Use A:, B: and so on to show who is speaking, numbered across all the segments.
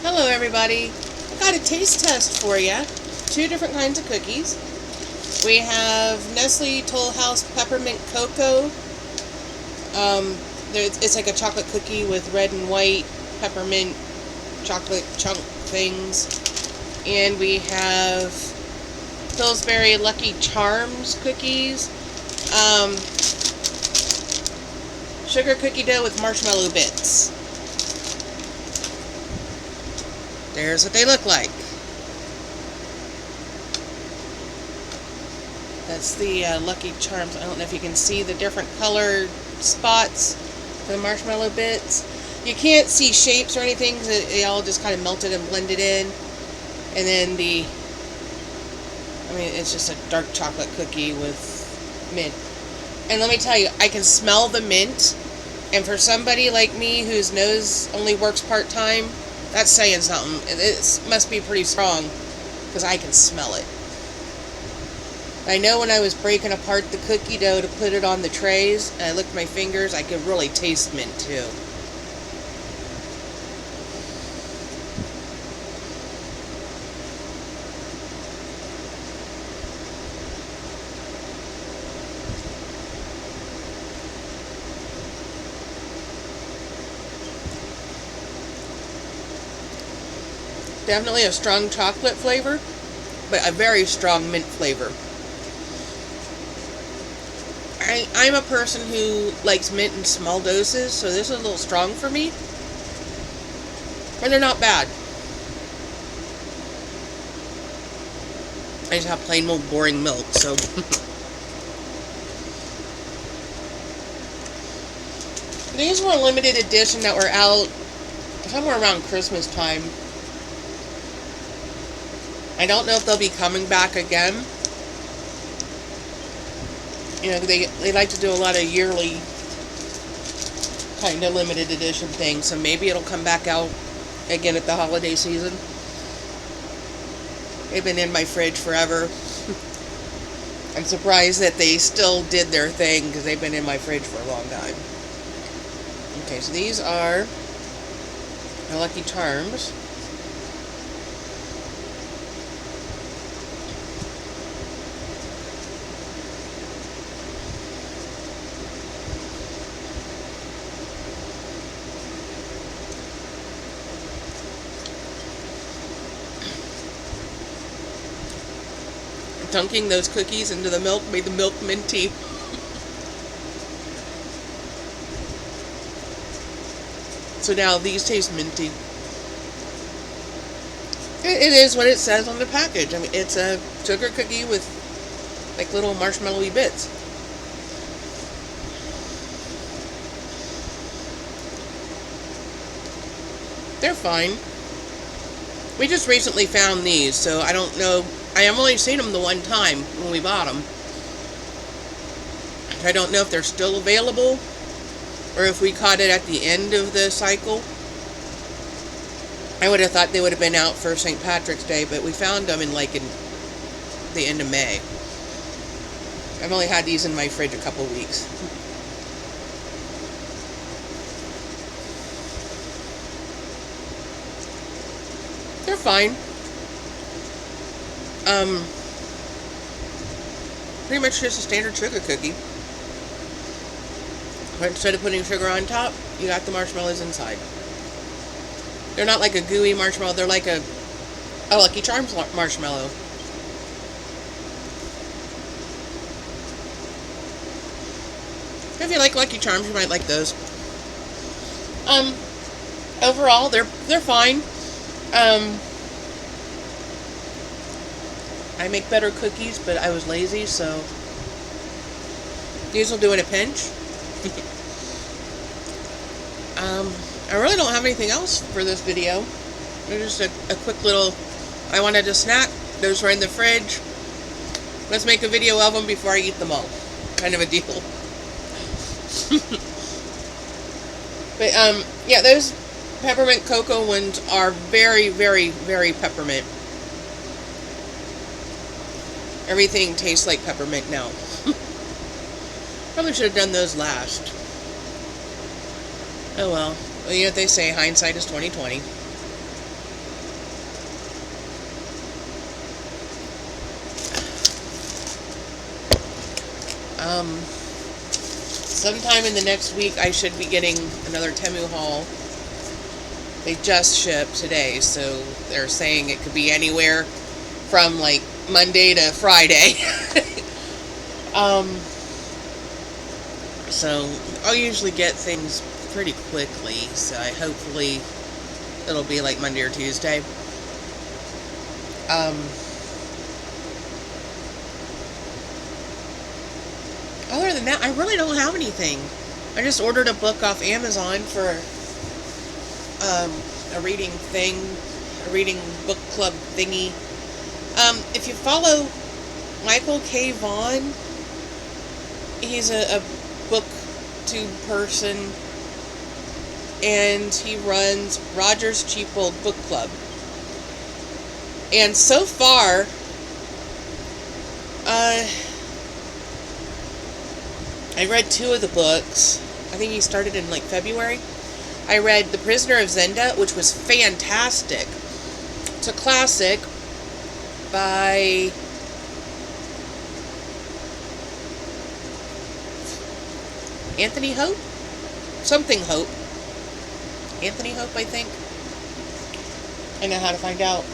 A: Hello everybody, I got a taste test for you. Two different kinds of cookies. We have Nestle Toll House Peppermint Cocoa. It's like a chocolate cookie with red and white peppermint chocolate chunk things. And we have Pillsbury Lucky Charms cookies. Sugar cookie dough with marshmallow bits. There's what they look like. That's the Lucky Charms. I don't know if you can see the different colored spots for the marshmallow bits. You can't see shapes or anything because they all just kind of melted and blended in. And then it's just a dark chocolate cookie with mint. And let me tell you, I can smell the mint. And for somebody like me whose nose only works part-time, that's saying something. It must be pretty strong because I can smell it. I know when I was breaking apart the cookie dough to put it on the trays, and I licked my fingers, I could really taste mint too. Definitely a strong chocolate flavor, but a very strong mint flavor. I'm a person who likes mint in small doses, so this is a little strong for me. But they're not bad. I just have plain old boring milk, so. These were a limited edition that were out somewhere around Christmas time. I don't know if they'll be coming back again. You know, they like to do a lot of yearly kind of limited edition things, so maybe it'll come back out again at the holiday season. They've been in my fridge forever. I'm surprised that they still did their thing because they've been in my fridge for a long time. Okay, so these are my Lucky Charms. Dunking those cookies into the milk made the milk minty. So now these taste minty. It is what it says on the package. I mean, it's a sugar cookie with like little marshmallowy bits. They're fine. We just recently found these, so I don't know. I have only seen them the one time when we bought them. I don't know if they're still available or if we caught it at the end of the cycle. I would have thought they would have been out for St. Patrick's Day, but we found them in the end of May. I've only had these in my fridge a couple weeks. They're fine. Pretty much just a standard sugar cookie. But instead of putting sugar on top, you got the marshmallows inside. They're not like a gooey marshmallow, they're like a Lucky Charms marshmallow. If you like Lucky Charms, you might like those. Overall, they're fine. I make better cookies, but I was lazy, so these will do in a pinch. I really don't have anything else for this video. Just a quick little, I wanted a snack. Those were in the fridge. Let's make a video of them before I eat them all. Kind of a deal. But, yeah, those peppermint cocoa ones are very, very, very peppermint. Everything tastes like peppermint now. Probably should have done those last. Oh well. Well, you know what they say, hindsight is 20/20. Sometime in the next week, I should be getting another Temu haul. They just shipped today, so they're saying it could be anywhere from like Monday to Friday. So I'll usually get things pretty quickly, so hopefully it'll be like Monday or Tuesday. Other than that, I really don't have anything. I just ordered a book off Amazon for a reading thing, a reading book club thingy. If you follow Michael K. Vaughn, he's a booktube person, and he runs Roger's Cheap Old Book Club. And so far, I read 2 of the books. I think he started in like February. I read The Prisoner of Zenda, which was fantastic. It's a classic by Anthony Hope? Something Hope. Anthony Hope, I think. I know how to find out.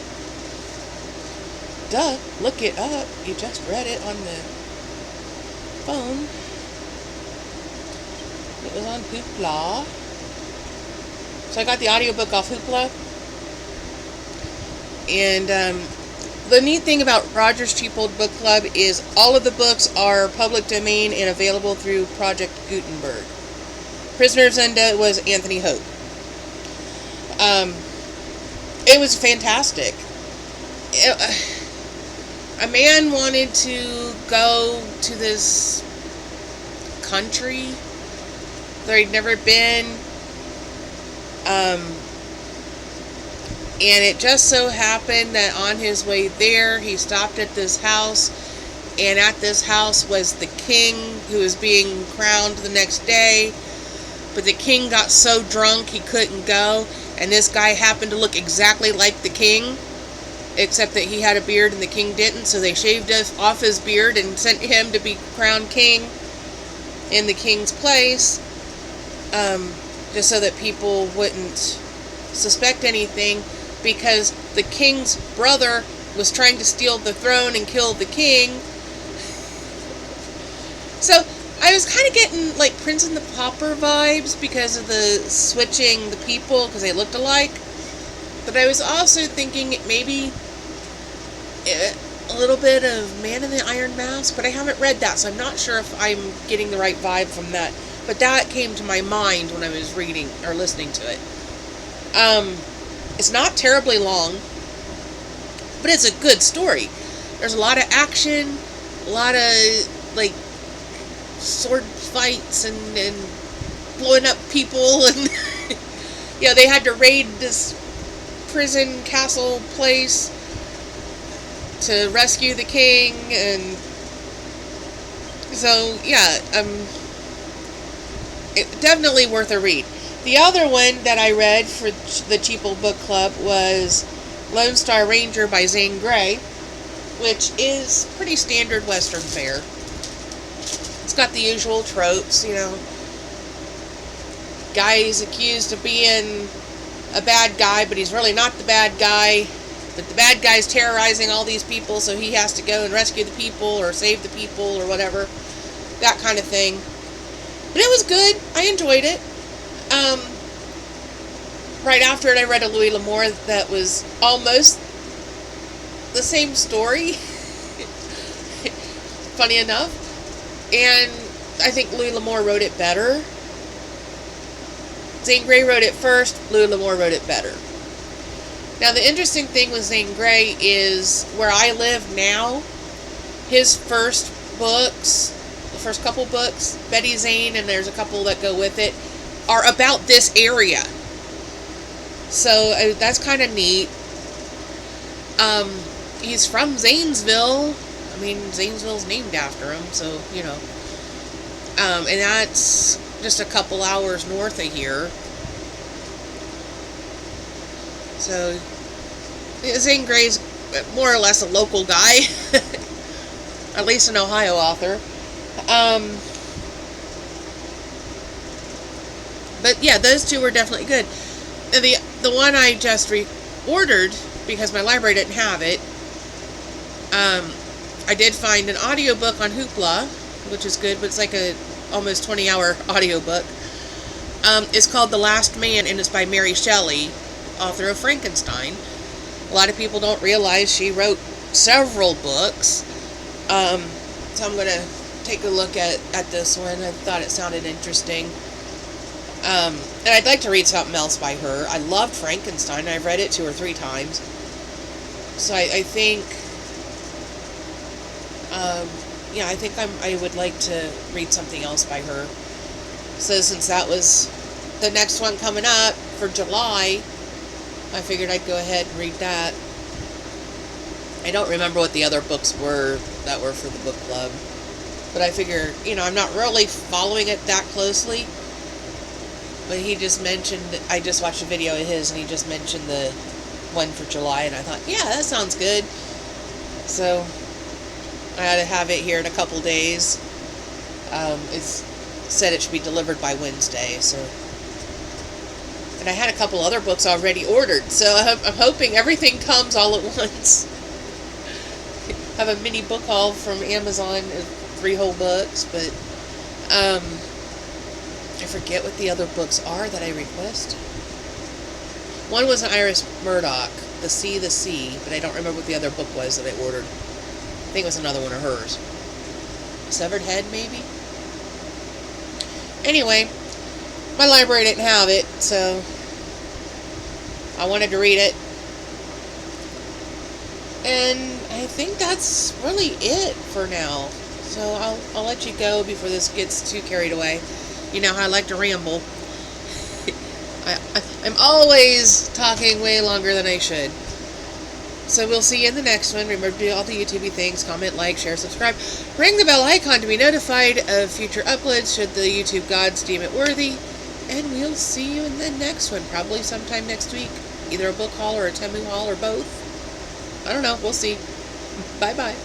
A: Duh, look it up. You just read it on the phone. It was on Hoopla. So I got the audiobook off Hoopla. And the neat thing about Roger's Cheap Old Book Club is all of the books are public domain and available through Project Gutenberg. Prisoner of Zenda was Anthony Hope. It was fantastic. A man wanted to go to this country that he'd never been. And it just so happened that on his way there, he stopped at this house, and at this house was the king who was being crowned the next day. But the king got so drunk he couldn't go, and this guy happened to look exactly like the king, except that he had a beard and the king didn't, so they shaved off his beard and sent him to be crowned king in the king's place, just so that people wouldn't suspect anything, because the king's brother was trying to steal the throne and kill the king. So I was kind of getting like Prince and the Pauper vibes because of the switching the people, because they looked alike. But I was also thinking maybe a little bit of Man in the Iron Mask, but I haven't read that, so I'm not sure if I'm getting the right vibe from that. But that came to my mind when I was reading or listening to it. It's not terribly long, but it's a good story. There's a lot of action, a lot of like sword fights and blowing up people, and yeah, they had to raid this prison castle place to rescue the king, and so yeah, definitely worth a read. The other one that I read for the Cheap Old Book Club was Lone Star Ranger by Zane Grey, which is pretty standard Western fare. It's got the usual tropes, you know. Guy's accused of being a bad guy, but he's really not the bad guy. But the bad guy's terrorizing all these people, so he has to go and rescue the people or save the people or whatever. That kind of thing. But it was good. I enjoyed it. Right after it, I read a Louis L'Amour that was almost the same story. Funny enough. And I think Louis L'Amour wrote it better. Zane Grey wrote it first, Louis L'Amour wrote it better. Now, the interesting thing with Zane Grey is where I live now, his first books, the first couple books, Betty Zane, and there's a couple that go with it, are about this area. So that's kind of neat. He's from Zanesville. I mean, Zanesville's named after him, so, you know. And that's just a couple hours north of here. So, Zane Grey's more or less a local guy. At least an Ohio author. But yeah, those two were definitely good. And the one I just ordered because my library didn't have it. I did find an audiobook on Hoopla, which is good, but it's like a almost 20-hour audiobook. It's called The Last Man, and it's by Mary Shelley, author of Frankenstein. A lot of people don't realize she wrote several books. So I'm going to take a look at this one. I thought it sounded interesting. And I'd like to read something else by her. I loved Frankenstein. I've read it 2 or 3 times. So I think... I think I would like to read something else by her. So since that was the next one coming up for July, I figured I'd go ahead and read that. I don't remember what the other books were that were for the book club. But I figure, I'm not really following it that closely. But he just mentioned, I just watched a video of his, and he just mentioned the one for July, and I thought, yeah, that sounds good. So I ought to have it here in a couple days. It's said it should be delivered by Wednesday, so. And I had a couple other books already ordered, so I'm hoping everything comes all at once. I have a mini book haul from Amazon, 3 whole books, but I forget what the other books are that I request. One was an Iris Murdoch, The Sea, but I don't remember what the other book was that I ordered. I think it was another one of hers. Severed Head, maybe? Anyway, my library didn't have it, so I wanted to read it. And I think that's really it for now. So I'll let you go before this gets too carried away. You know how I like to ramble. I'm always talking way longer than I should. So we'll see you in the next one. Remember to do all the YouTube things. Comment, like, share, subscribe. Ring the bell icon to be notified of future uploads should the YouTube gods deem it worthy. And we'll see you in the next one. Probably sometime next week. Either a book haul or a Temu haul or both. I don't know. We'll see. Bye-bye.